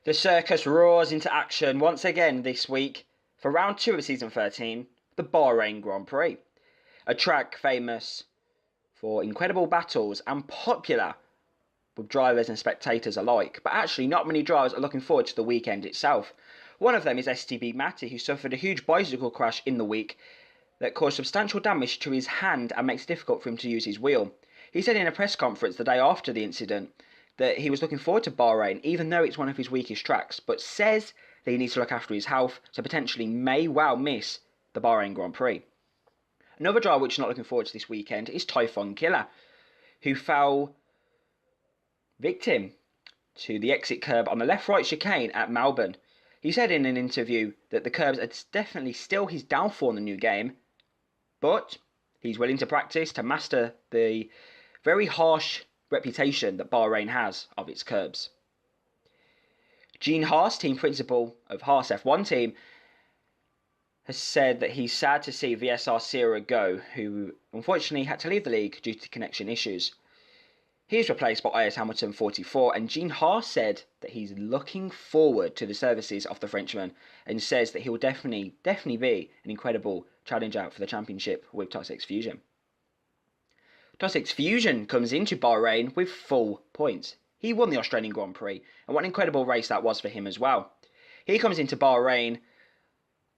The circus roars into action once again this week for round 2 of season 13, the Bahrain Grand Prix. A track famous for incredible battles and popular with drivers and spectators alike, but actually not many drivers are looking forward to the weekend itself. One of them is STB Matty, who suffered a huge bicycle crash in the week that caused substantial damage to his hand and makes it difficult for him to use his wheel. He said in a press conference the day after the incident that he was looking forward to Bahrain, even though it's one of his weakest tracks, but says that he needs to look after his health, so potentially may well miss the Bahrain Grand Prix. Another driver which is not looking forward to this weekend is Typhoon Killer, who fell victim to the exit curb on the left-right chicane at Melbourne. He said in an interview that the curbs are definitely still his downfall in the new game, but he's willing to practice to master the very harsh reputation that Bahrain has of its curbs. Gene Haas, team principal of Haas F1 team, has said that he's sad to see VSR Sierra go, who unfortunately had to leave the league due to connection issues. He is replaced by IS Hamilton 44, and Gene Haas said that he's looking forward to the services of the Frenchman and says that he will definitely be an incredible challenger for the championship with Toxic Fusion. Toxic Fusion comes into Bahrain with full points. He won the Australian Grand Prix, and what an incredible race that was for him as well. He comes into Bahrain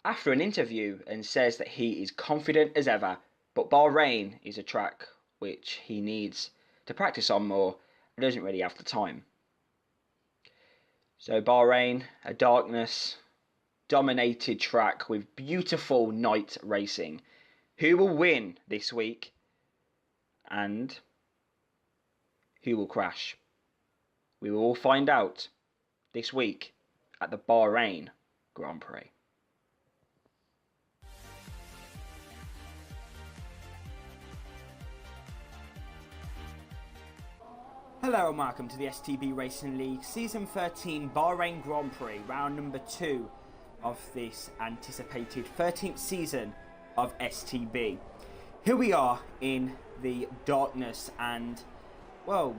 after an interview and says that he is confident as ever, but Bahrain is a track which he needs to practice on more and doesn't really have the time. So Bahrain, a darkness dominated track with beautiful night racing. Who will win this week? And who will crash? We will all find out this week at the Bahrain Grand Prix. Hello and welcome to the STB Racing League Season 13 Bahrain Grand Prix, round number 2 of this anticipated 13th season of STB. Here we are in the darkness and, well,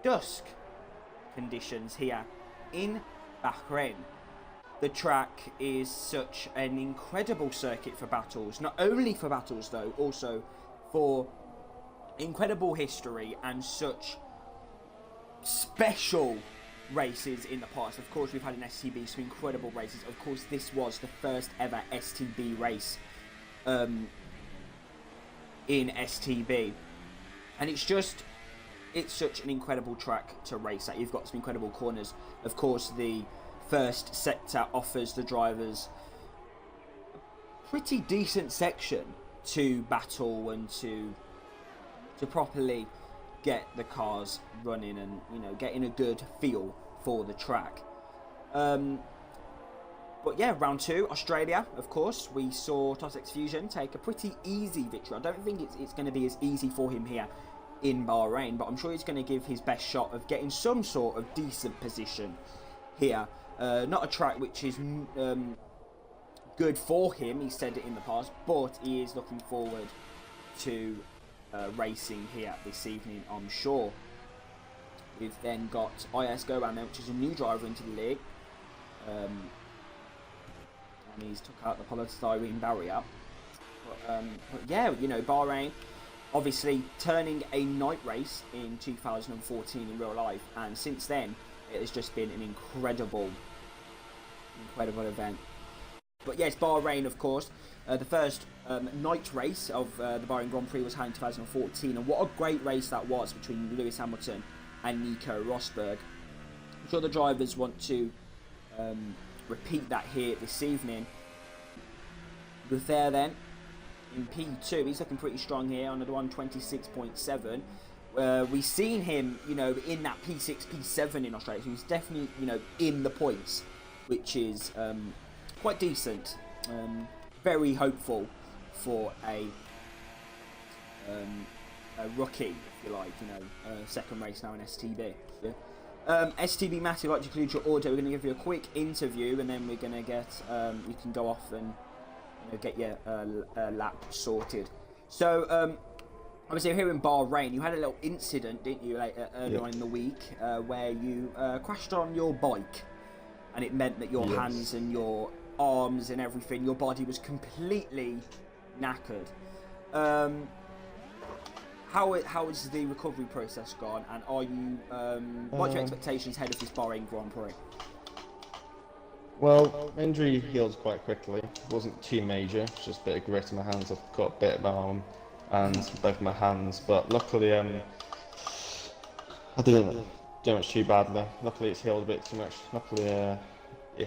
dusk conditions here in Bahrain. The track is such an incredible circuit for battles, not only for battles though, also for incredible history and such special races in the past. Of course, we've had in STB some incredible races. Of course, this was the first ever STB race in STB, and it's such an incredible track to race at. You've got some incredible corners. Of course, the first sector offers the drivers a pretty decent section to battle and to properly get the cars running and, you know, getting a good feel for the track. But yeah, round 2, Australia, of course, we saw Toxic Fusion take a pretty easy victory. I don't think it's going to be as easy for him here in Bahrain, but I'm sure he's going to give his best shot of getting some sort of decent position here. Not a track which is good for him, he said it in the past, but he is looking forward to racing here this evening, I'm sure. We've then got IS Goban, which is a new driver into the league. And he's took out the polystyrene barrier. But yeah, you know, Bahrain obviously turning a night race in 2014 in real life, and since then it has just been an incredible event. But yes, Bahrain, of course, the first night race of the Bahrain Grand Prix was held in 2014, and what a great race that was between Lewis Hamilton and Nico Rosberg. I'm sure the drivers want to repeat that here this evening. With there then, in P2, he's looking pretty strong here on the 126.7. We've seen him, you know, in that P6, P7 in Australia, so he's definitely, you know, in the points, which is quite decent. Very hopeful for a rookie, if you like, you know, second race now in STB. Yeah. STB Matty, I'd like to conclude your order. We're going to give you a quick interview, and then we're going to get, you can go off and, you know, get your lap sorted. So, obviously here in Bahrain, you had a little incident, didn't you, earlier on in the week, where you crashed on your bike. and it meant that your hands and your arms and everything, your body was completely knackered. How has the recovery process gone, and are you what's your expectations ahead of this Bahrain Grand Prix? Well, injury healed quite quickly. It wasn't too major, just a bit of grit in my hands. I've got a bit of my arm and both my hands, but luckily I didn't do much too badly. Luckily it's healed a bit too much. Luckily it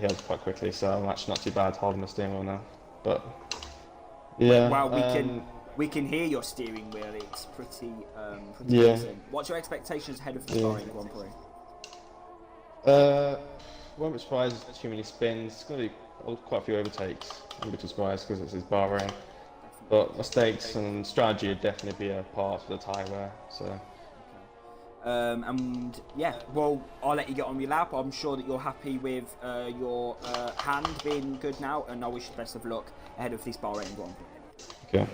healed quite quickly, so I'm actually not too bad holding the steering wheel now. But yeah. Well, we can hear your steering wheel. It's pretty decent. What's your expectations ahead of the Bahrain Grand Prix? Won't be surprised there's too many spins. It's going to be quite a few overtakes. I won't be too surprised because it's Bahrain. But mistakes and strategy would definitely be a part of the tyre wear. So. And yeah, well, I'll let you get on with your lap. I'm sure that you're happy with your hand being good now, and I wish you the best of luck ahead of this Bahrain Grand Prix. Okay.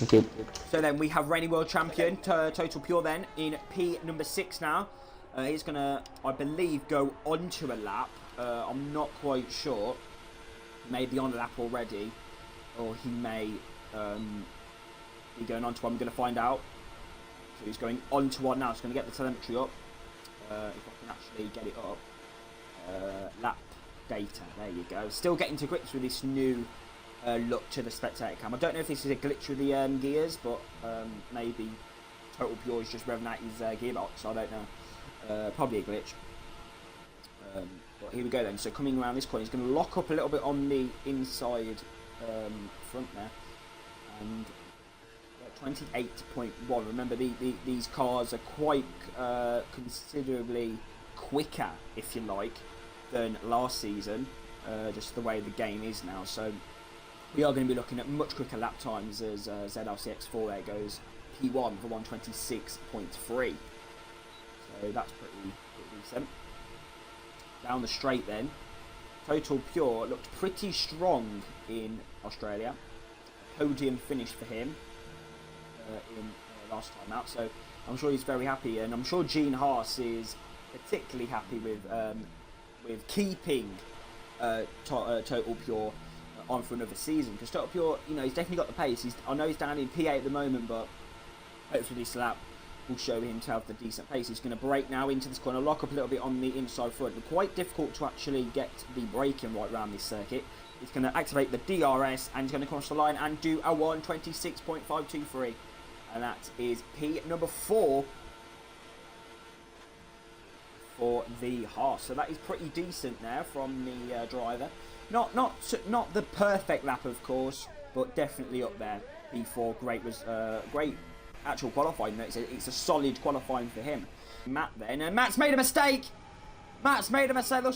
Good. So then we have reigning world champion Total Pure then in P number 6 now. He's gonna, I believe, go onto a lap. I'm not quite sure. He may be on a lap already, or he may be going on to one. I'm going to find out. So he's going on to one now. He's going to get the telemetry up. If I can actually get it up. Lap data. There you go. Still getting to grips with this new look to the spectator cam. I don't know if this is a glitch with the gears, but maybe Total Pure is just revving out his gearbox. I don't know. Probably a glitch. But here we go then. So coming around this corner, he's going to lock up a little bit on the inside front there. And 28.1. Remember, these cars are quite considerably quicker, if you like, than last season. Just the way the game is now. So we are going to be looking at much quicker lap times as ZRCX4 there goes P1 for 126.3. So that's pretty decent. Down the straight then, Total Pure looked pretty strong in Australia. Podium finish for him in last time out, so I'm sure he's very happy, and I'm sure Gene Haas is particularly happy with keeping Total Pure on for another season, because Total Pure, you know, he's definitely got the pace. I know he's down in P8 at the moment, but hopefully this lap will show him to have the decent pace. He's going to brake now into this corner, lock up a little bit on the inside front. But quite difficult to actually get the braking right around this circuit. He's going to activate the DRS and he's going to cross the line and do a 126.523. And that is P number 4 for the Haas. So that is pretty decent there from the driver. Not the perfect lap, of course, but definitely up there. P4, great actual qualifying. It's a solid qualifying for him. Matt then, and Matt's made a mistake. Looks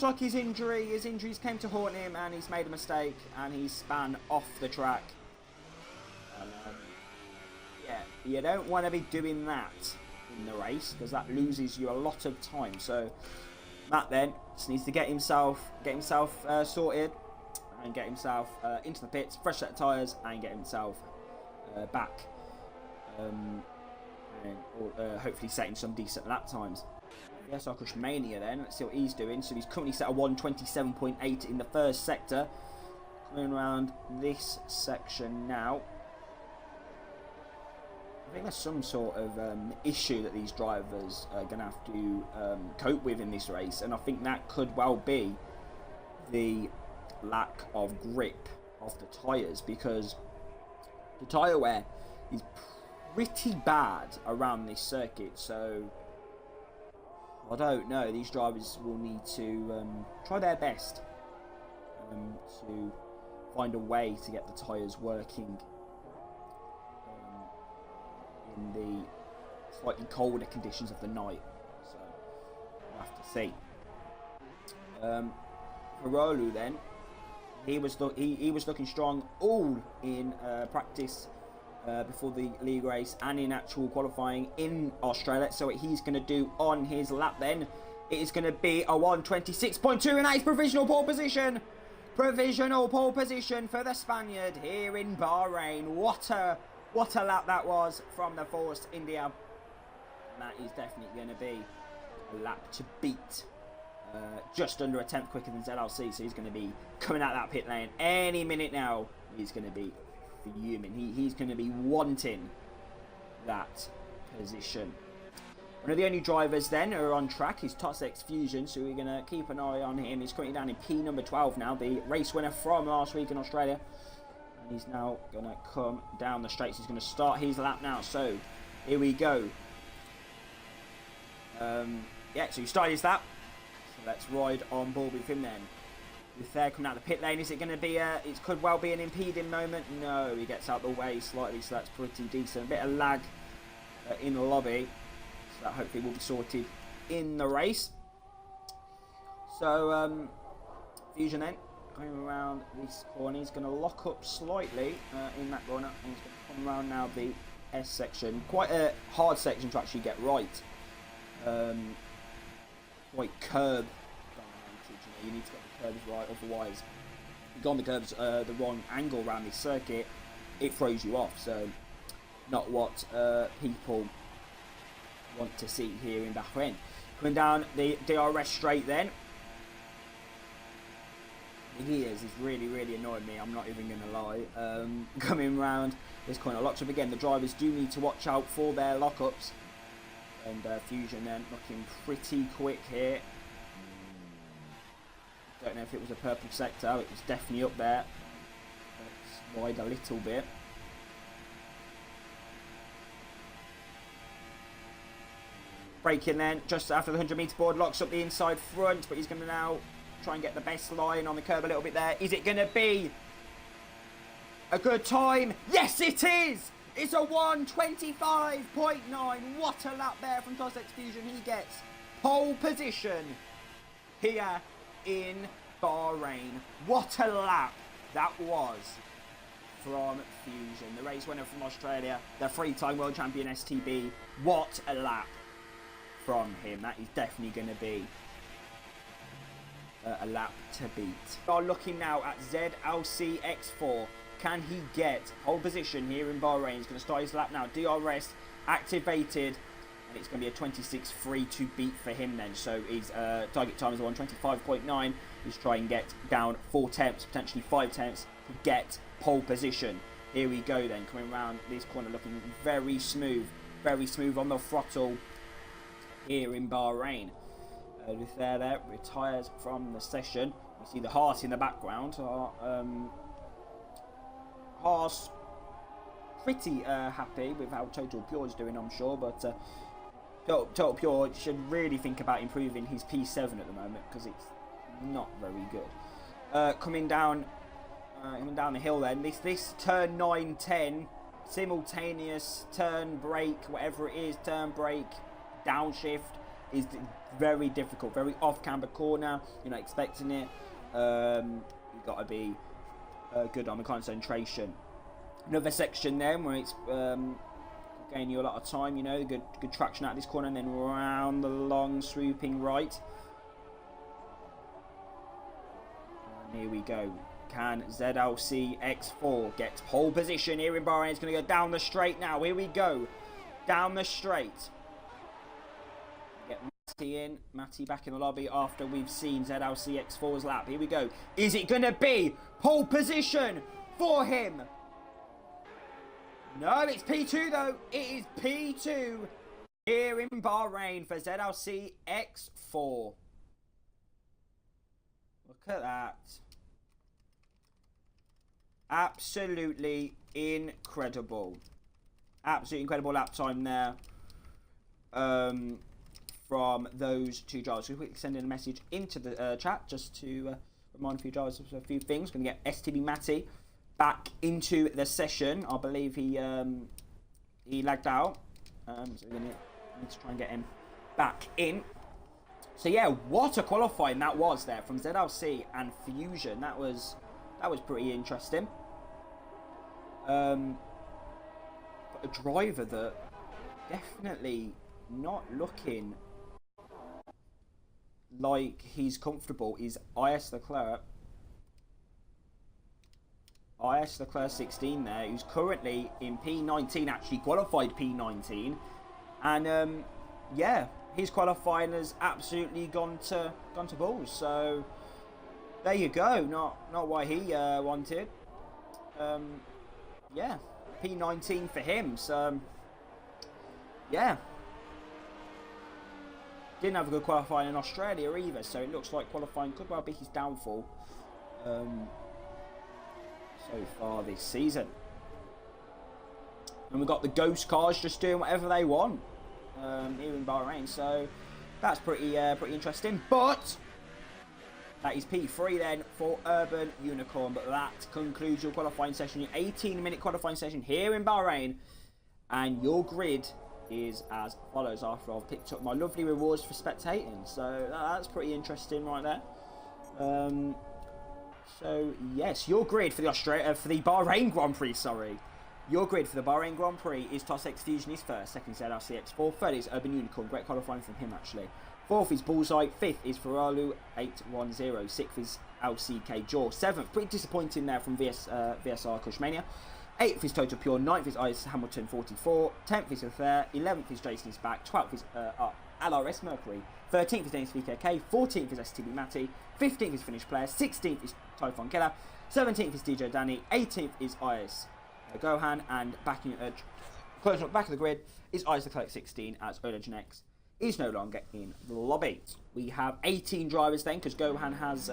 like his injuries came to haunt him, and he's made a mistake, and he's span off the track. Yeah, you don't want to be doing that in the race, because that loses you a lot of time. So Matt then just needs to get himself sorted and get himself into the pits, fresh set of tyres, and get himself back. And hopefully setting some decent lap times. Yes, Arkush Mania then. Let's see what he's doing. So he's currently set a 127.8 in the first sector. Coming around this section now. I think there's some sort of issue that these drivers are going to have to cope with in this race, and I think that could well be the lack of grip of the tyres, because the tyre wear is pretty bad around this circuit. So I don't know, these drivers will need to try their best to find a way to get the tyres working in the slightly colder conditions of the night. So we'll have to see. Ferrolu then, he was looking strong all in practice before the league race and in actual qualifying in Australia. So what he's going to do on his lap then, it is going to be a 126.2, and that is provisional pole position. Provisional pole position for the Spaniard here in Bahrain. What a lap that was from the Force India. And that is definitely going to be a lap to beat just under a tenth quicker than ZLC, so he's going to be coming out that pit lane any minute now. He's going to be fuming. He's going to be wanting that position. One of the only drivers then are on track is Tossex Fusion, so we're going to keep an eye on him. He's currently down in P number 12 now, the race winner from last week in Australia. And he's now going to come down the straights. He's going to start his lap now, so here we go. Yeah, so he started his lap. So let's ride on board with him then. With there coming out the pit lane, is it going to be it could well be an impeding moment? No, he gets out the way slightly, so that's pretty decent. A bit of lag in the lobby, so that hopefully will be sorted in the race. So Fusion then going around this corner, he's going to lock up slightly in that corner, and he's going to come around now the S section. Quite a hard section to actually get right. Quite curb dominated, you need to get the curbs right, otherwise if you go on the curbs the wrong angle around this circuit, it throws you off. So not what people want to see here in Bahrain. Coming down the DRS straight then. The gears is really annoying me, I'm not even going to lie. Coming round this corner, locks up again. The drivers do need to watch out for their lockups. And Fusion then looking pretty quick here. Don't know if it was a purple sector, it was definitely up there. It's wide a little bit. Braking then, just after the 100 metre board, locks up the inside front, but he's going to now try and get the best line on the curb a little bit there. Is it going to be a good time? Yes, it is! It's a 1:25.9. What a lap there from Tossex Fusion. He gets pole position here in Bahrain. What a lap that was from Fusion. The race winner from Australia, the three-time world champion STB. What a lap from him. That is definitely going to be a lap to beat. We are looking now at ZLC X4. Can he get pole position here in Bahrain? He's going to start his lap now. DRS activated. And it's going to be a 26.3 to beat for him then. So his target time is 1:25.9. He's trying to get down 4 tenths, potentially 5 tenths to get pole position. Here we go then. Coming around this corner looking very smooth. Very smooth on the throttle here in Bahrain. There retires from the session. We see the Haas in the background. Haas pretty happy with how Total Pure is doing, I'm sure, but Total Pure should really think about improving his P7 at the moment because it's not very good. Coming down the hill then, this turn 9-10 simultaneous turn brake, whatever it is, turn brake downshift is very difficult, very off camber corner. You're not expecting it. You've got to be good on the concentration. Another section then where it's gaining you a lot of time, you know, good traction out of this corner, and then round the long swooping right. And here we go. Can ZLC X4 get pole position here in Bahrain? It's going to go down the straight now. Here we go. Down the straight. Get Matty in. Matty back in the lobby after we've seen ZLC X4's lap. Here we go. Is it going to be pole position for him? No, it's P2 though. It is P2 here in Bahrain for ZLC X4. Look at that. Absolutely incredible. Absolutely incredible lap time there from those two drivers. So quickly send in a message into the chat just to remind a few drivers of a few things. Going to get STB Matty back into the session. I believe he lagged out, so we're going to need to try and get him back in. So yeah, what a qualifying that was there from ZLC and Fusion. That was pretty interesting. But a driver that definitely not looking like he's comfortable is IS Leclerc. IS Leclerc 16 there, who's currently in P19, actually qualified P19. And yeah, his qualifying has absolutely gone to balls. So there you go. Not what he wanted. Yeah, P19 for him. So yeah, didn't have a good qualifying in Australia either. So it looks like qualifying could well be his downfall so far this season. And we've got the ghost cars just doing whatever they want here in Bahrain. So that's pretty interesting. But that is P3 then for Urban Unicorn. But that concludes your qualifying session, your 18-minute qualifying session here in Bahrain. And your grid is as follows after I've picked up my lovely rewards for spectating. So that's pretty interesting right there. So yes, your grid for the Bahrain Grand Prix, sorry. Your grid for the Bahrain Grand Prix is Tossex Fusion is first, second is LRCX4, third is Urban Unicorn, great qualifying from him actually. Fourth is Bullseye, fifth is Ferralu 810, sixth is LCK Jaw, seventh, pretty disappointing there from VSR Cushmania. 8th is Total Pure, 9th is Ice Hamilton 44, 10th is Affair, 11th is Jason is back, 12th is LRS Mercury, 13th is Dennis VKK, 14th is STB Matty, 15th is Finnish Player, 16th is Typhon Killer, 17th is DJ Danny, 18th is Ice Gohan, and closing up back of the grid is Ice the Clerk 16 as Origin X is no longer in the lobby. We have 18 drivers then because Gohan has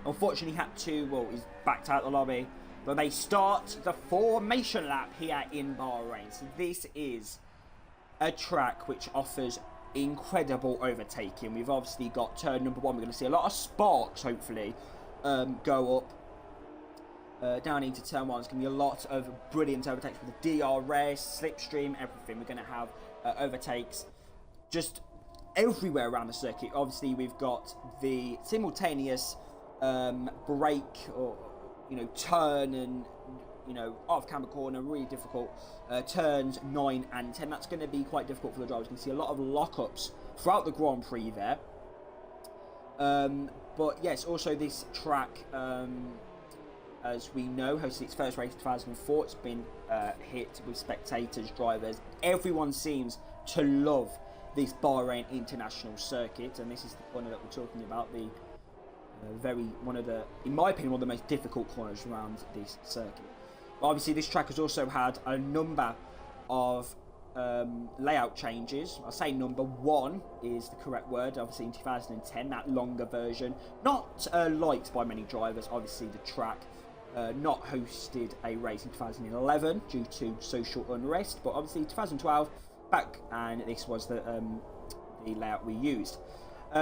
unfortunately had to, well, he's backed out the lobby. But they start the formation lap here in Bahrain. So this is a track which offers incredible overtaking. We've obviously got turn number 1. We're going to see a lot of sparks, hopefully, go up. Down into turn 1. It's going to be a lot of brilliant overtakes with the DRS, slipstream, everything. We're going to have overtakes just everywhere around the circuit. Obviously, we've got the simultaneous brake or turn and, off camber corner, really difficult. Turns 9 and 10, that's going to be quite difficult for the drivers. You can see a lot of lockups throughout the Grand Prix there. But yes, also this track, as we know, hosted its first race in 2004. It's been hit with spectators, drivers. Everyone seems to love this Bahrain International Circuit, and this is the corner that we're talking about, the one of the, in my opinion, one of the most difficult corners around this circuit. But obviously, this track has also had a number of layout changes. I say number 1 is the correct word. Obviously, in 2010, that longer version, not liked by many drivers. Obviously, the track not hosted a race in 2011 due to social unrest, but obviously 2012 back, and this was the layout we used.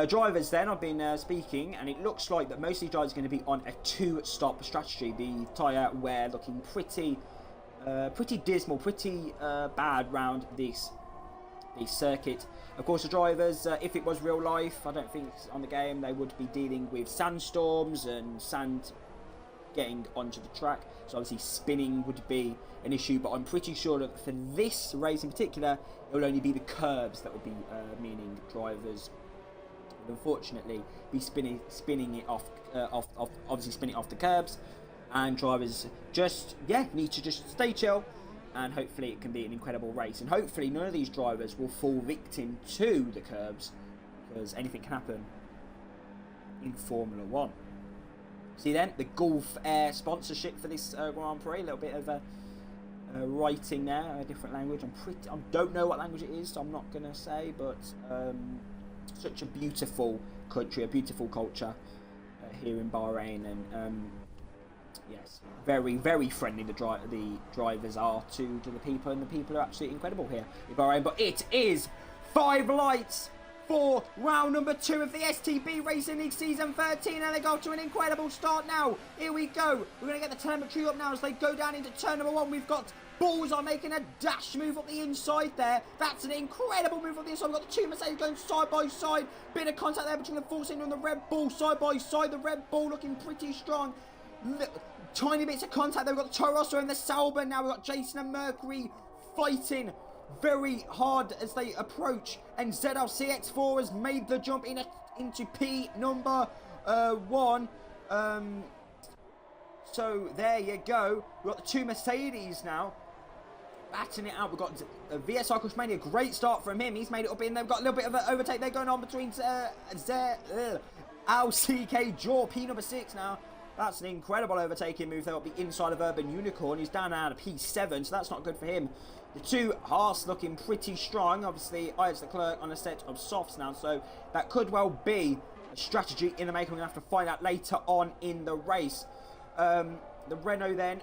Drivers then, I've been speaking, and it looks like that most of these drivers are going to be on a 2-stop strategy. The tyre wear looking pretty dismal, pretty bad round this circuit. Of course, the drivers, if it was real life, I don't think on the game, they would be dealing with sandstorms and sand getting onto the track. So obviously spinning would be an issue, but I'm pretty sure that for this race in particular, it will only be the curbs that will be meaning drivers unfortunately be spinning it off, obviously spinning off the curbs, and drivers just need to just stay chill, and hopefully it can be an incredible race, and hopefully none of these drivers will fall victim to the curbs, because anything can happen in Formula 1. See then, the Gulf Air sponsorship for this Grand Prix, a little bit of writing there, a different language. I don't know what language it is, so I'm not going to say, but such a beautiful country, a beautiful culture here in Bahrain, and yes, very, very friendly the drivers are to the people, and the people are absolutely incredible here in Bahrain. But it is 5 lights for round number 2 of the STB Racing League Season 13, and they go to an incredible start now. Here we go. We're going to get the telemetry up now as they go down into turn number 1. We've got Bullseye making a dash move up the inside there. That's an incredible move up the inside. We've got the 2 Mercedes going side by side. Bit of contact there between the Full Signal and the Red Bull side by side. The Red Bull looking pretty strong. Tiny bits of contact there. We've got the Toro Rosso and the Sauber now. We've got Jason and Mercury fighting very hard as they approach, and ZLCX4 has made the jump into P number 1. So there you go. We've got the 2 Mercedes now batting it out. We've got VSR Kushmania, great start from him. He's made it up in. They've got a little bit of an overtake there going on between LCK Jaw, P number 6 now. That's an incredible overtaking move there up the inside of Urban Unicorn. He's down now to P7, so that's not good for him. The two Haas looking pretty strong. Obviously, Ayaz Leclerc on a set of softs now, so that could well be a strategy in the making. We're going to have to find out later on in the race. The Renault then,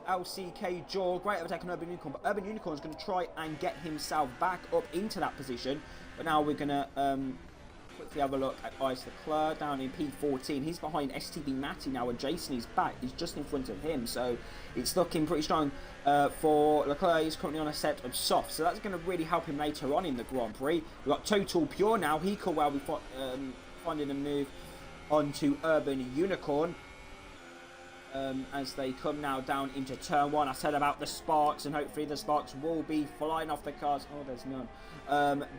LCK Jaw, great overtake on Urban Unicorn, but Urban Unicorn is going to try and get himself back up into that position. But now we're going to quickly have a look at Ayaz Leclerc down in P14. He's behind STB Matty now, and Jason is back. He's just in front of him, so it's looking pretty strong for Leclerc. He's currently on a set of softs, so that's going to really help him later on in the Grand Prix. We've got Total Pure now. He could well be finding a move onto Urban Unicorn. As they come now down into turn 1. I said about the sparks, and hopefully the sparks will be flying off the cars. Oh, there's none.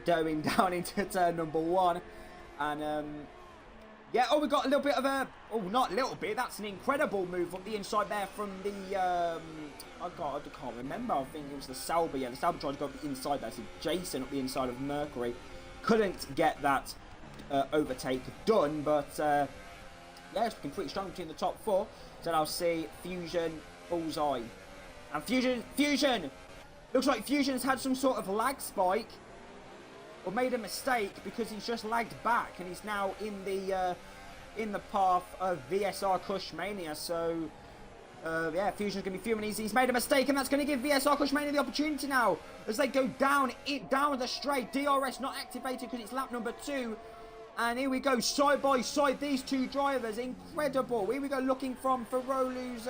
Going down into turn number 1. And, yeah, oh, we got a little bit of a... Oh, not a little bit. That's an incredible move up the inside there from the... I can't remember. I think it was the Sauber. Yeah, the Sauber tried to go up the inside there. So Jason up the inside of Mercury. Couldn't get that overtake done, but... yeah, it's looking pretty strong between the top 4. So I'll see Fusion, Bullseye. And Fusion! Looks like Fusion has had some sort of lag spike. Or made a mistake because he's just lagged back. And he's now in the path of VSR Kushmania. So, yeah, Fusion's going to be fuming. He's made a mistake, and that's going to give VSR Kushmania the opportunity now. As they go down the straight. DRS not activated because it's lap number 2. And here we go, side by side, these two drivers, incredible. Here we go, looking from Ferrolu's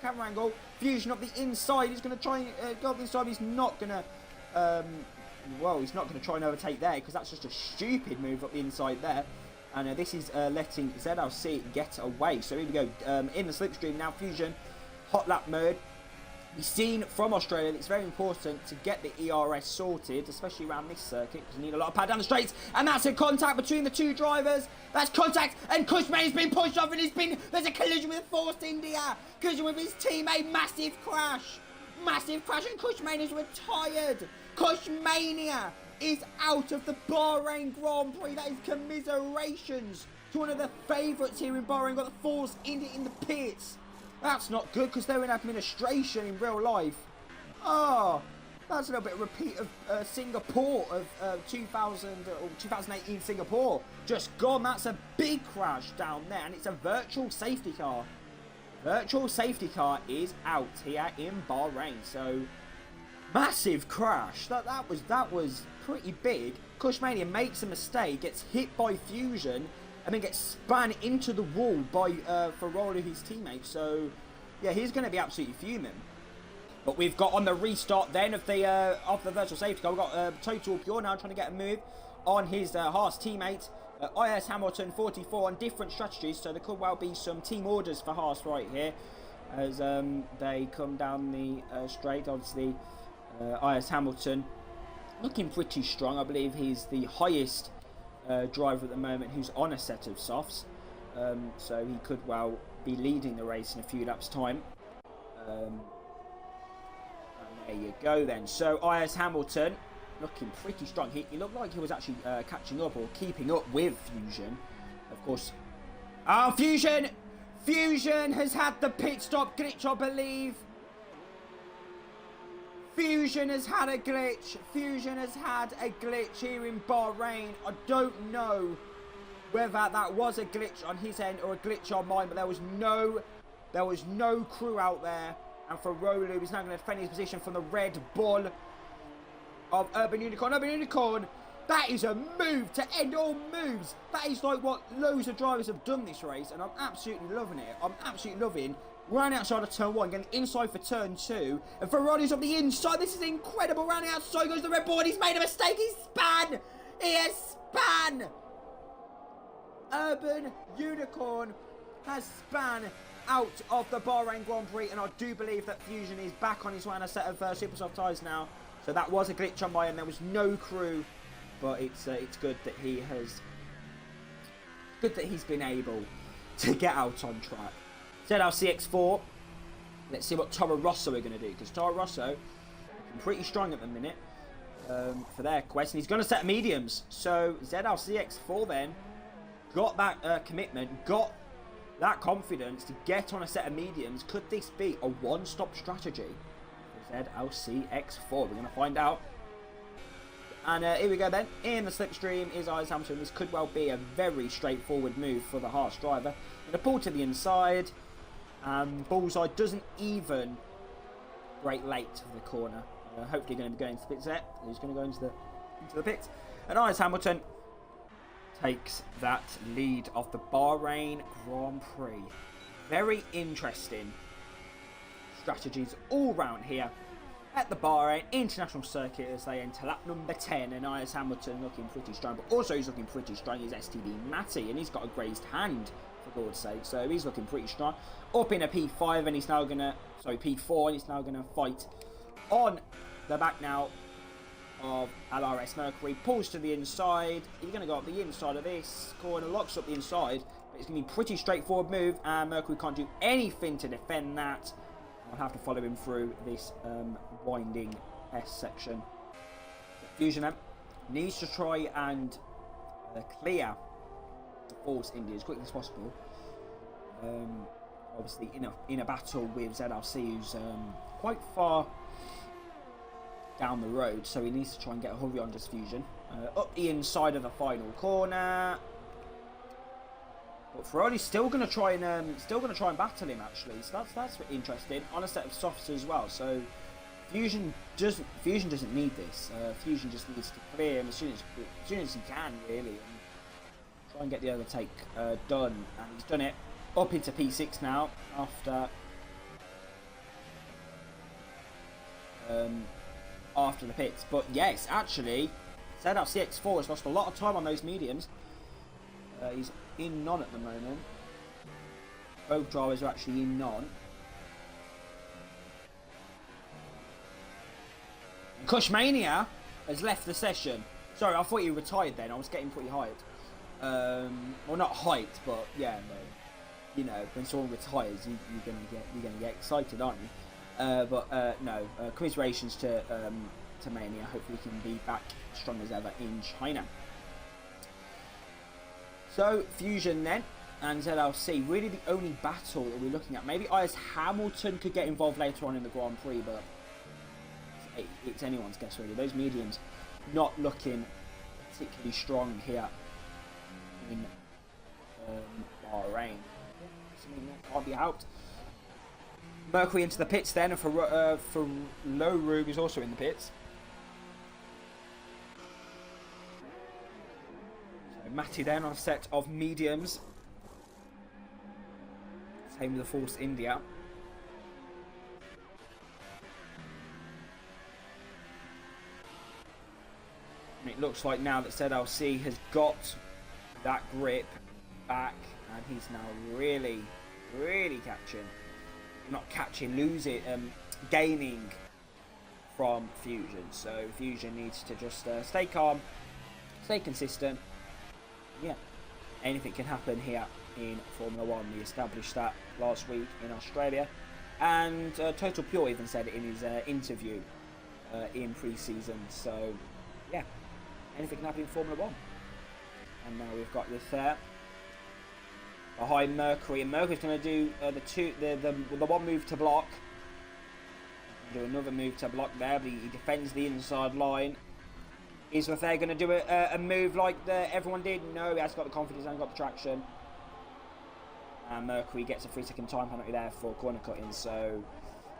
camera angle. Fusion up the inside. He's going to try and go up the inside. He's not going to, well, he's not going to try and overtake there because that's just a stupid move up the inside there. And this is letting ZLC get away. So here we go, in the slipstream now, Fusion, hot lap mode. We've seen from Australia that it's very important to get the ERS sorted, especially around this circuit, because you need a lot of power down the straights. And that's a contact between the two drivers. That's contact, and Kushmania's been pushed off, and there's a collision with Force India. Collision with his teammate, massive crash. Massive crash, and Kushmania's retired. Kushmania is out of the Bahrain Grand Prix. That is commiserations to one of the favourites here in Bahrain. Got the Force India in the pits. That's not good because they're in administration in real life. Oh, that's a little bit of repeat of Singapore of 2018 Singapore. Just gone. That's a big crash down there, and it's a virtual safety car. Virtual safety car is out here in Bahrain. So massive crash. That was pretty big. Kushmania makes a mistake, gets hit by Fusion, and then gets spun into the wall by Ferrari, his teammate. So, yeah, he's going to be absolutely fuming. But we've got on the restart then of the virtual safety car, we've got Total Pure now trying to get a move on his Haas teammate. IS Hamilton 44 on different strategies, so there could well be some team orders for Haas right here as they come down the straight. Obviously, IS Hamilton looking pretty strong. I believe he's the highest driver at the moment who's on a set of softs, so he could well be leading the race in a few laps time. And there you go then. So IS Hamilton looking pretty strong. He looked like he was actually catching up or keeping up with Fusion, of course. Oh, Fusion has had the pit stop glitch, I believe. Fusion has had a glitch. Fusion has had a glitch here in Bahrain. I don't know whether that was a glitch on his end or a glitch on mine, but there was no crew out there. And for Rolu, he's now going to defend his position from the Red Bull of Urban Unicorn. Urban Unicorn, that is a move to end all moves. That is like what loads of drivers have done this race, and I'm absolutely loving it. I'm absolutely loving rounding outside of turn 1, getting inside for turn 2, and Ferrari's on the inside. This is incredible. Rounding outside goes the Red Bull, and he's made a mistake. He's spun. He has spun. Urban Unicorn has spun out of the Bahrain Grand Prix, and I do believe that Fusion is back on his way on a set of super soft tyres now. So that was a glitch on my end. There was no crew, but it's good that he's been able to get out on track. ZL CX4. Let's see what Toro Rosso are going to do, because Toro Rosso pretty strong at the minute for their quest. And he's going to set mediums. So ZLCX4 then got that commitment, got that confidence to get on a set of mediums. Could this be a one-stop strategy for ZLCX4? We're going to find out. And here we go then. In the slipstream is Ice Hamilton. This could well be a very straightforward move for the harsh driver. Going to pull to the inside. Bullseye doesn't even break late to the corner. Hopefully going to be going to the pits there. He's going to go into the pits. And Ice Hamilton takes that lead of the Bahrain Grand Prix. Very interesting strategies all round here at the Bahrain International Circuit as they enter lap number 10. And Ice Hamilton looking pretty strong, but also he's looking pretty strong is STB Matty, and he's got a grazed hand for God's sake, so he's looking pretty strong. Up in a P5, and he's now gonna, sorry, P4, and he's now gonna fight on the back now of LRS Mercury. Pulls to the inside. He's gonna go up the inside of this corner, locks up the inside, but it's gonna be a pretty straightforward move, and Mercury can't do anything to defend that. I'll have to follow him through this winding S section. Fusion then needs to try and clear the Force India as quickly as possible. Obviously in a battle with ZLC, who's quite far down the road, so he needs to try and get a hurry on this Fusion. Up the inside of the final corner. But Ferrari's still going to try and battle him actually. So that's interesting on a set of softs as well. So Fusion doesn't need this. Fusion just needs to clear him as soon as he can really, and try and get the overtake done. And he's done it. Up into P6 now after the pits. But yes, actually, ZLCX4 has lost a lot of time on those mediums. He's in none at the moment. Both drivers are actually in none. Cushmania has left the session. Sorry, I thought you retired then. I was getting pretty hyped. Well, not hyped, but yeah, no. You know, when someone retires, you're gonna get excited, aren't you? No. Commiserations to Mania. Hopefully, he can be back strong as ever in China. So, Fusion then, and ZLC, really the only battle that we're looking at. Maybe Ice Hamilton could get involved later on in the Grand Prix, but it's anyone's guess really. Those mediums not looking particularly strong here in Bahrain. Something that can't be helped. Mercury into the pits then, and for Low Rube is also in the pits. Matty then on a set of mediums. Same with the Force India. And it looks like now that ZLC has got that grip back, and he's now really gaining from Fusion. So Fusion needs to just stay calm, stay consistent. Yeah, anything can happen here in Formula 1. We established that last week in Australia, and Total Pure even said it in his interview in pre-season. So yeah, anything can happen in Formula 1. And now we've got this there behind Mercury, and Mercury's going to do the one move to block, do another move to block there, but he defends the inside line. Is if they're going to do a move like everyone did? No, he has got the confidence and got the traction. And Mercury gets a 3-second time penalty there for corner cutting. So,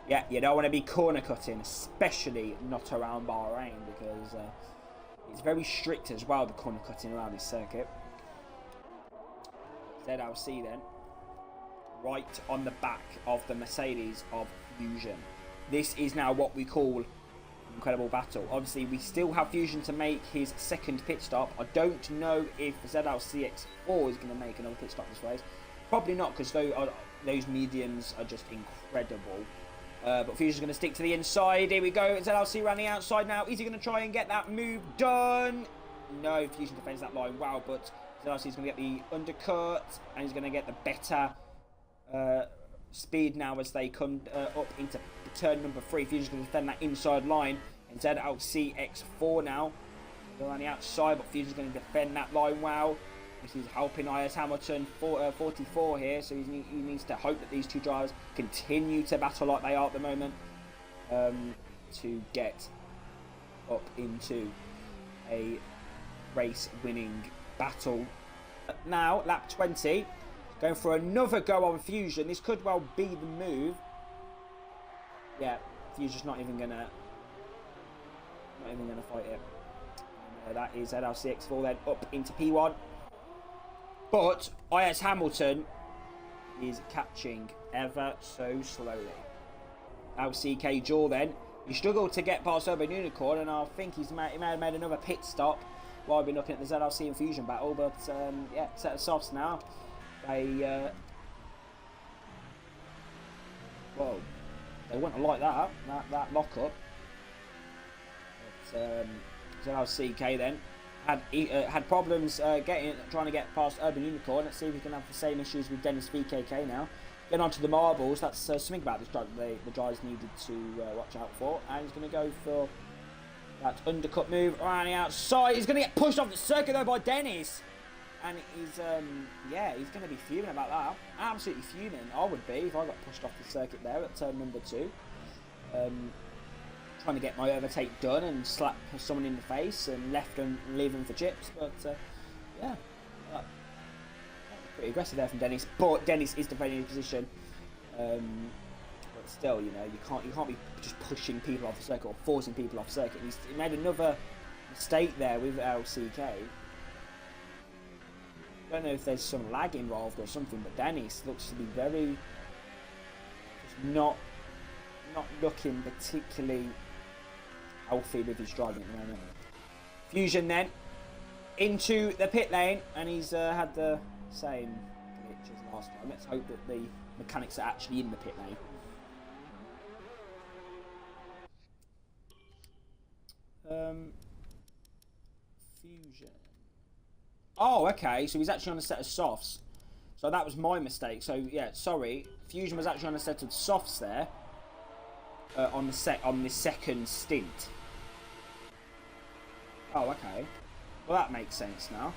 yeah, you don't want to be corner cutting, especially not around Bahrain, because it's very strict as well, the corner cutting around this circuit. ZLC then, right on the back of the Mercedes of Fusion. This is now what we call incredible battle. Obviously, we still have Fusion to make his second pit stop. I don't know if ZLCX4 is going to make another pit stop this race. Probably not, because those mediums are just incredible. But Fusion's going to stick to the inside. Here we go. ZLC around the outside now. Is he going to try and get that move done? No, Fusion defends that line. Wow, but ZLC is going to get the undercut, and he's going to get the better speed now as they come up into turn number 3. Fusion's going to defend that inside line. And ZLC X4 now. They're on the outside, but Fusion's going to defend that line well. This is helping IS Hamilton 44 here, so he needs to hope that these two drivers continue to battle like they are at the moment to get up into a race-winning battle. Now, lap 20, going for another go on Fusion. This could well be the move. Yeah, Fusion's not even gonna fight it. And, that is ZLC X4 then up into P1. But IS Hamilton is catching ever so slowly. LCK Jaw then. He struggled to get past Urban Unicorn, and I think he may have made another pit stop while I've been looking at the ZLC and Fusion battle. But yeah, set of softs now. They well, they wouldn't have liked that lock up. But ZLCK then had problems trying to get past Urban Unicorn. Let's see if we can have the same issues with Dennis VKK now. Getting onto the marbles, that's something about this drive the drivers needed to watch out for. And he's going to go for that undercut move around the outside. He's going to get pushed off the circuit though by Dennis. And he's, yeah, he's going to be fuming about that. Absolutely fuming. I would be if I got pushed off the circuit there at turn number 2. Trying to get my overtake done and slap someone in the face and left and leave them for chips. But, yeah. Pretty aggressive there from Dennis. But Dennis is defending his position. But still, you know, you can't be just pushing people off the circuit or forcing people off the circuit. He made another mistake there with LCK. I don't know if there's some lag involved or something, but Dennis looks to be very just not looking particularly healthy with his driving at the moment. Fusion then into the pit lane, and he's had the same glitch as last time. Let's hope that the mechanics are actually in the pit lane. Fusion. Oh, okay. So he's actually on a set of softs. So that was my mistake. So yeah, sorry. Fusion was actually on a set of softs there. On this second stint. Oh, okay. Well, that makes sense now.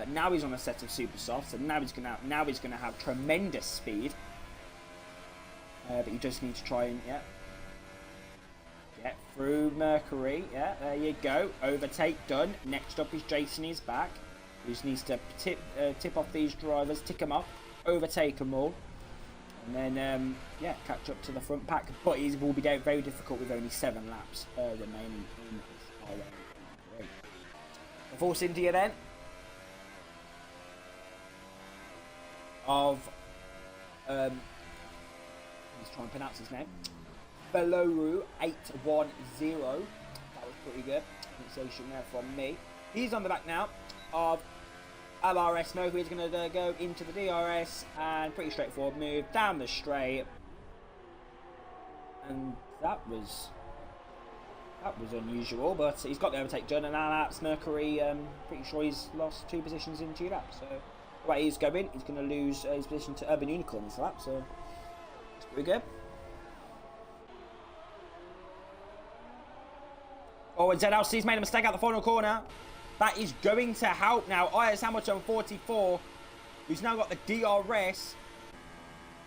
Now he's on a set of super softs, and now he's gonna have tremendous speed. But you just need to try and get through Mercury. Yeah, there you go. Overtake done. Next up is Jason. He's back. He just needs to tip off these drivers, tick them off, overtake them all, and then yeah, catch up to the front pack. But it will be very difficult with only 7 laps remaining in this race. The Force India then of let's try and pronounce his name. Beloru 810. That was pretty good pronunciation there from me. He's on the back now of LRS Smoke. He's going to go into the DRS and pretty straightforward move down the straight. And that was unusual, but he's got the overtake done, and now that's Mercury. Pretty sure he's lost 2 positions in 2 laps. So the way he's going, he's going to lose his position to Urban Unicorn this lap. So it's pretty good. Oh, and ZLC's made a mistake out the final corner. That is going to help now. IS Hamilton 44, who's now got the DRS.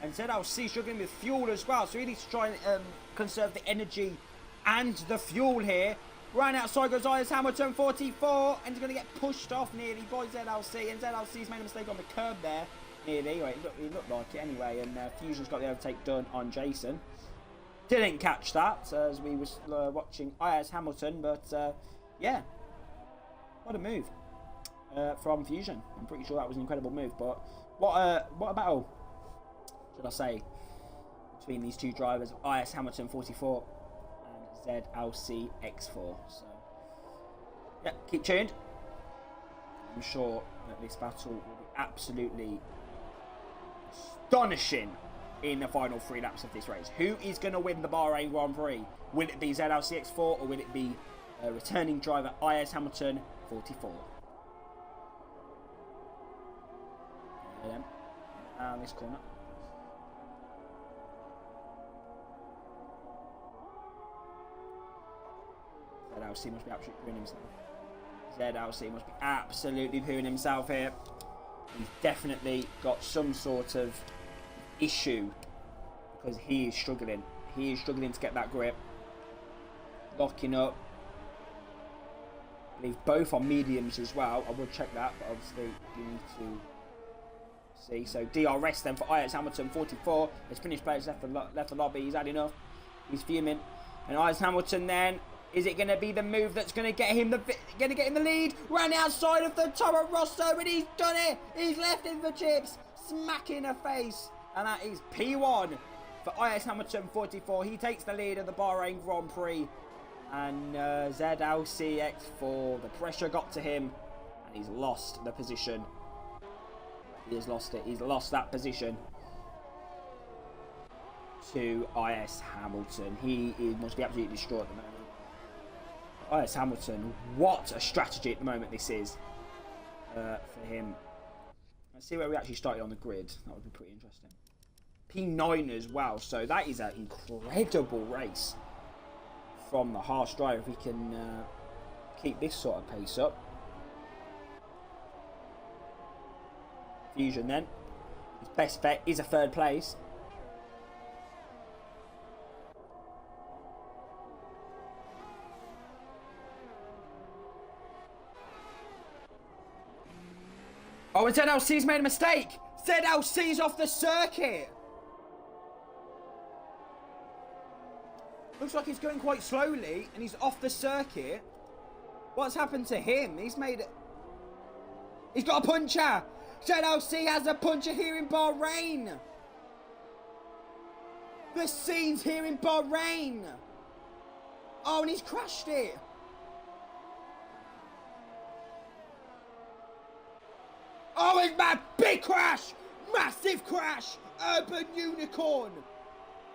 And ZLC struggling with fuel as well. So he needs to try and conserve the energy and the fuel here. Right outside goes IS Hamilton 44. And he's going to get pushed off nearly by ZLC. And ZLC's made a mistake on the curb there. Nearly. Well, it looked like it anyway. And Fusion's got the overtake done on Jason. Didn't catch that as we was watching IS Hamilton, but yeah, what a move from Fusion. I'm pretty sure that was an incredible move, but what a battle, should I say, between these two drivers, IS Hamilton 44 and ZLC X4. So yeah, keep tuned. I'm sure that this battle will be absolutely astonishing in the final 3 laps of this race. Who is going to win the Bahrain Grand Prix? Will it be ZLC X4 or will it be returning driver IS Hamilton 44? And this corner. ZLC must be absolutely pooing himself. ZLC must be absolutely pooing himself here. He's definitely got some sort of issue because he is struggling. He is struggling to get that grip. Locking up. I believe both are mediums as well. I will check that, but obviously you need to see. So DRS then for Ayaz Hamilton, 44. His finished players left the lobby. He's had enough. He's fuming. And Ayaz Hamilton then, is it going to be the move that's going to get him the lead? Ran outside of the Toro Rosso, and he's done it. He's left him for chips, smack in the face, and that is P1 for Ayaz Hamilton, 44. He takes the lead of the Bahrain Grand Prix, and ZLC X4. The pressure got to him, and he's lost the position. He has lost it. He's lost that position to Ayaz Hamilton. He must be absolutely distraught at the moment. Ayaz Hamilton, what a strategy at the moment this is for him. Let's see where we actually started on the grid. That would be pretty interesting. P9 as well, so that is an incredible race from the Haas driver if we can keep this sort of pace up. Fusion then. His best bet is a third place. Oh, and ZLC's made a mistake. ZLC's off the circuit. Looks like he's going quite slowly and he's off the circuit. What's happened to him? He's got a puncher. ZLC has a puncher here in Bahrain. The scenes here in Bahrain. Oh, and he's crashed it. Oh, it's mad. Big crash. Massive crash. Urban Unicorn.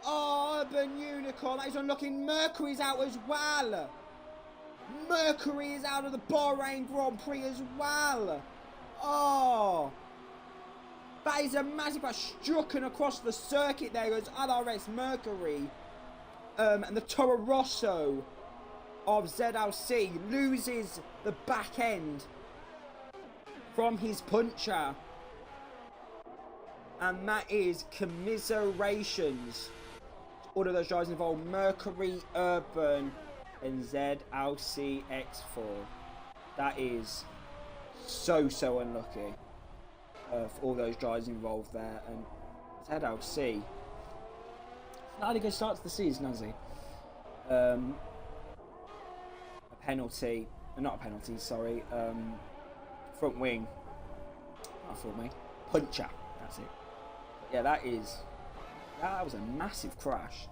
Oh, Urban Unicorn. That is unlocking. Mercury's out as well. Mercury is out of the Bahrain Grand Prix as well. Oh. That is a massive crash. Strucken across the circuit there goes LRS Mercury. And the Toro Rosso of ZLC loses the back end from his puncher, and that is commiserations to all of those drivers involved. Mercury, Urban and ZLC X4. That is so unlucky for all those drivers involved there. And ZLC, it's not had a good start to the season, has he? A penalty, not a penalty, sorry, front wing, not front wing, puncher, that's it. But yeah, that was a massive crash.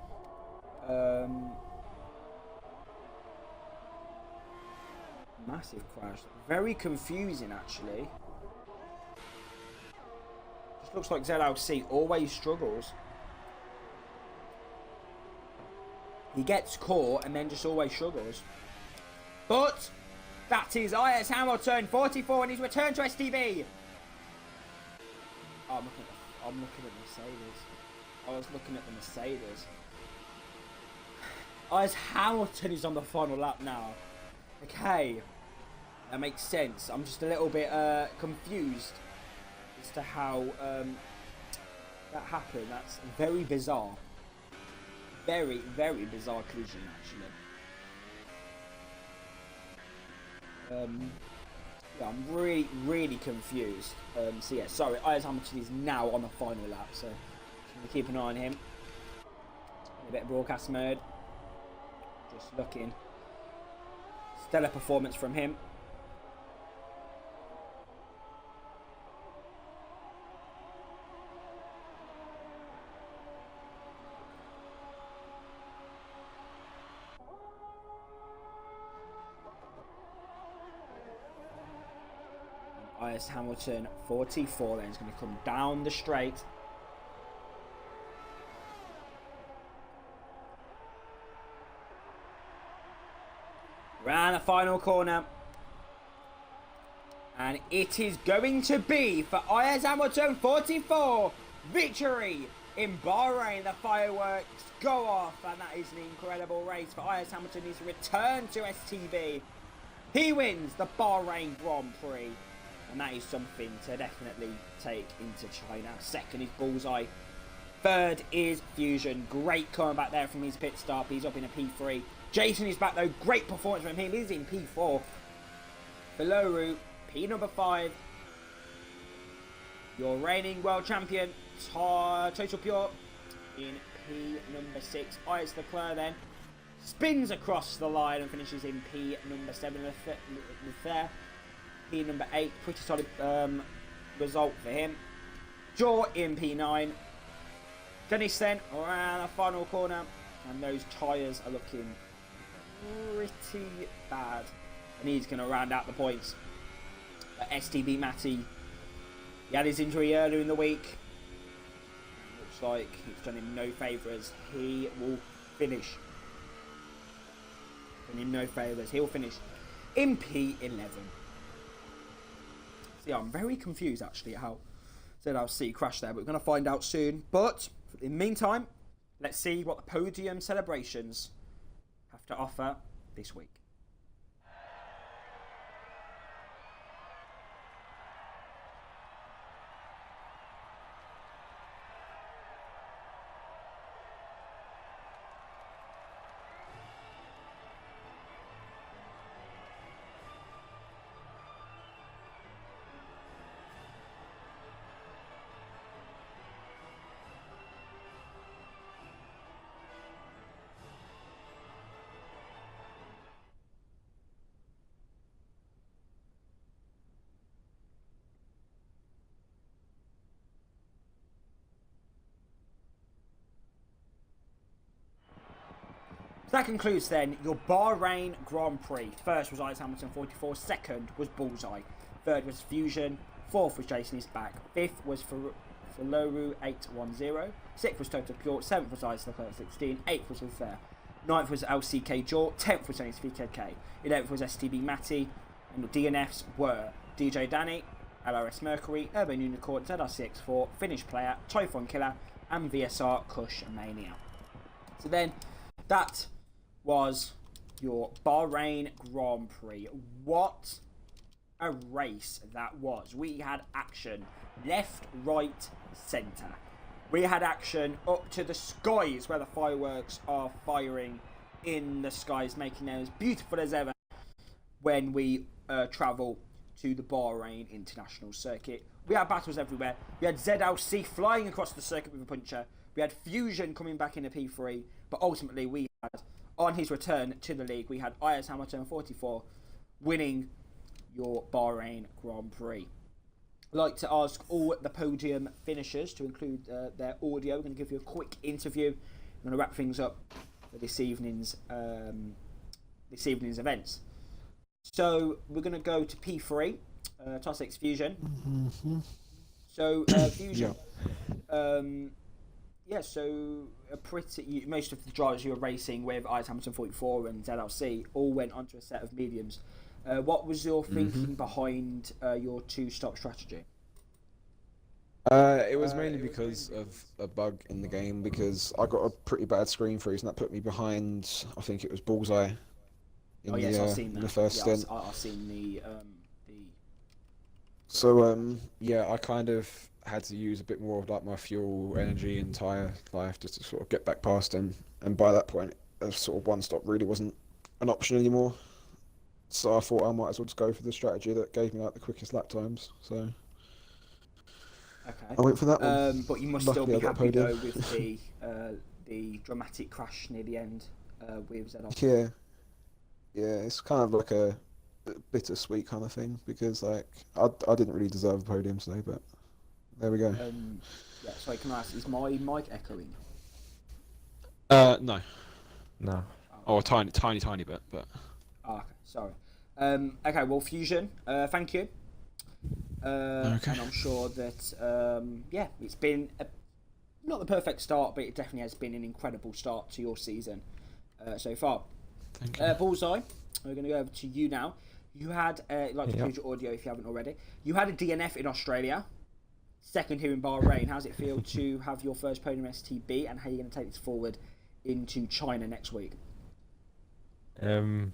Massive crash, very confusing actually. Just looks like ZLC always struggles. He gets caught and then just always struggles. But that is Ayaz Hamilton, 44, and he's returned to STB. Oh, I'm looking at Mercedes. I was looking at the Mercedes. Ayaz Hamilton is on the final lap now. Okay, that makes sense. I'm just a little bit confused as to how that happened. That's very bizarre. Very bizarre collision, actually. Yeah, I'm really confused. So yeah, sorry, Ayaz Hamilton is now on the final lap, so keep an eye on him. A bit of broadcast mode. Just looking. Stellar performance from him. Ayaz Hamilton, 44, then he's going to come down the straight. Round the final corner. And it is going to be for Ayaz Hamilton, 44, victory In Bahrain, the fireworks go off, and that is an incredible race for Ayers Hamilton. He's returned to STB. He wins the Bahrain Grand Prix, and that is something to definitely take into China. Second is Bullseye. Third is Fusion. Great comeback there from his pit stop. He's up in a P3. Jason is back though. Great performance from him. He's in P4. Below P number 5. Your reigning world champion, Total Pure, in P number 6. Ayers Leclerc then spins across the line and finishes in P number 7. Leclerc, P number 8. Pretty solid result for him. Jaw in P9. Dennis then around the final corner, and those tyres are looking pretty bad, and he's going to round out the points. But STB Matty, he had his injury earlier in the week. Looks like it's done him no favours. He will finish. Done him no favours. He'll finish in P11. See, I'm very confused actually at how ZLC crashed there, but we're going to find out soon. But in the meantime, let's see what the podium celebrations have to offer this week. So that concludes then your Bahrain Grand Prix. First was Ayers Hamilton 44, second was Bullseye, third was Fusion, fourth was Jason is back, fifth was Faloru 810, sixth was Total Pure, seventh was Ayers Leclerc 16, eighth was Leclerc, ninth was LCK Jaw, 10th was Dennis VKK, 11th was STB Matty, and the DNFs were DJ Danny, LRS Mercury, Urban Unicorn, ZRCX4, Finnish Player, Typhon Killer, and VSR Kush Mania. So then, that was your Bahrain Grand Prix. What a race that was. We had action left, right, centre. We had action up to the skies where the fireworks are firing in the skies, making them as beautiful as ever when we travel to the Bahrain International Circuit. We had battles everywhere. We had ZLC flying across the circuit with a puncher. We had Fusion coming back in a P3. But ultimately we had, on his return to the league, we had Ayers Hamilton 44 winning your Bahrain Grand Prix. I'd like to ask all the podium finishers to include their audio. We're going to give you a quick interview. I'm going to wrap things up for this evening's events. So we're going to go to P3, Tossex Fusion. Mm-hmm. So Fusion, so most of the drivers who were racing with Ayers Hamilton 44 and ZLC all went onto a set of mediums. What was your thinking behind your two-stop strategy? It was mainly because of a bug in the game, because I got a pretty bad screen freeze and that put me behind, I think it was Bullseye in I've seen that. the first stint. I've seen the... So, I kind of had to use a bit more of like my fuel, energy and tyre life just to sort of get back past him. And by that point, a sort of one stop really wasn't an option anymore. So I thought I might as well just go for the strategy that gave me like the quickest lap times. So okay. I went for that one. But you must Luckily, still be happy though with the dramatic crash near the end with ZL. Yeah, it's kind of like a bittersweet kind of thing, because like I didn't really deserve a podium today, but there we go. Sorry, can I ask, is my mic echoing? No. Oh, a tiny bit, but. Oh, okay, sorry. Okay, well, Fusion, thank you. Okay. And I'm sure that it's been not the perfect start, but it definitely has been an incredible start to your season so far. Thank you. Bullseye, we're going to go over to you now. You had, to include your audio if you haven't already, you had a DNF in Australia. second here in Bahrain. How's it feel to have your first podium STB, and how are you going to take this forward into China next week? I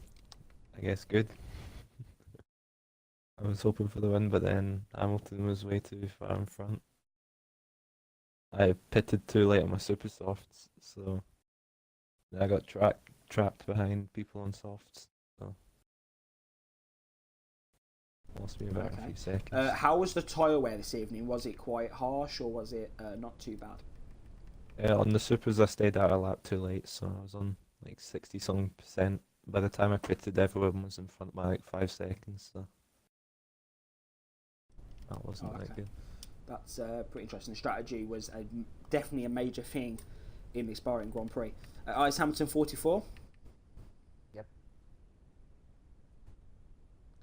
guess good. I was hoping for the win, but then Hamilton was way too far in front. I pitted too late on my super softs, so I got trapped behind people on softs. So lost me about a few seconds. How was the tyre wear this evening? Was it quite harsh, or was it not too bad? On the supers, I stayed out a lap too late, so I was on like 60-something%. By the time I pitted, everyone was in front by like 5 seconds, so that wasn't that good. That's pretty interesting. The strategy was definitely a major thing in this Bahrain Grand Prix. Ice Hamilton 44. Yep.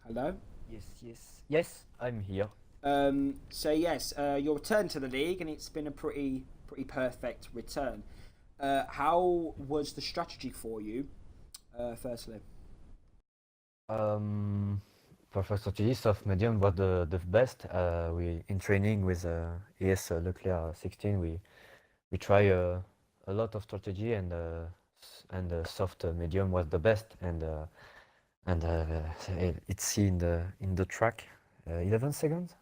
Hello. Yes, I'm here. So yes, your return to the league, and it's been a pretty perfect return. How was the strategy for you? Firstly. Perfect strategy. Soft medium was the best. We in training with ES Leclerc 16. We try a lot of strategy, and soft medium was the best. And it's in the track. 11 seconds.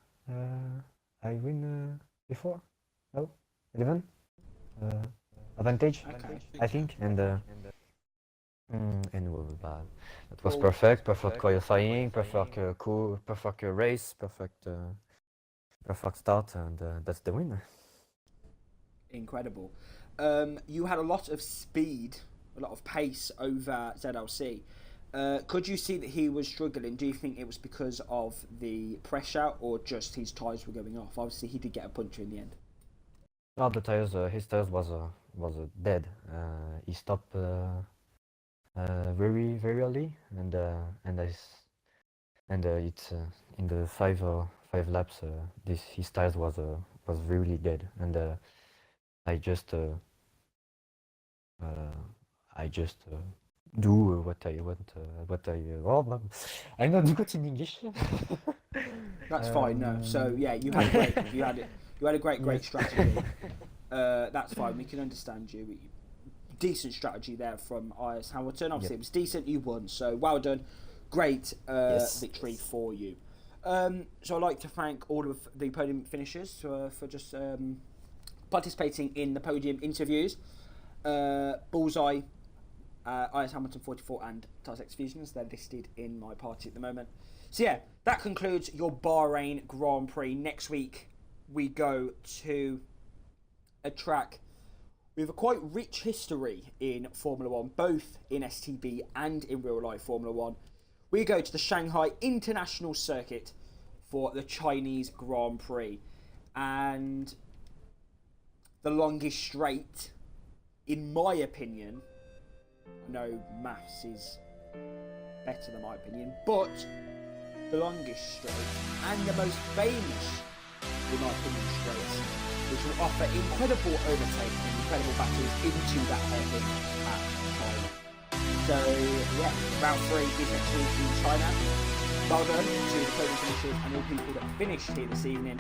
I win before. No, 11. Advantage. Okay. I think. And that was perfect qualifying, perfect race, perfect start, and that's the win. Incredible. You had a lot of speed, a lot of pace over ZLC. Could you see that he was struggling? Do you think it was because of the pressure, or just his tyres were going off? Obviously, he did get a puncture in the end. No, the tires, his tires was dead. He stopped very early, and it's in the five laps. His tires was really dead, and I just do what I want. I'm not good in English. That's fine. No, so yeah, you had a great strategy. That's fine. We can understand you. Decent strategy there from Ice Hamilton. Obviously, It was decent. You won, so well done. Great victory for you. So I'd like to thank all of the podium finishers for just participating in the podium interviews. Bullseye, Ice Hamilton 44, and Tarsex Fusions. They're listed in my party at the moment. So yeah, that concludes your Bahrain Grand Prix. Next week we go to a track with a quite rich history in Formula 1, both in STB and in real life Formula 1. We go to the Shanghai International Circuit for the Chinese Grand Prix. And the longest straight, in my opinion, I know maths is better than my opinion, but the longest straight and the most famous, in my opinion, straights, which will offer incredible overtakes and incredible battles into that hairpin at China. So yeah, round 3 is next week in China. Well done to the podium finishers and all people that finished here this evening,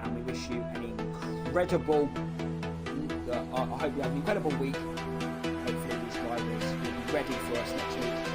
and we wish you an incredible, I hope you have an incredible week. Hopefully these drivers will be ready for us next week.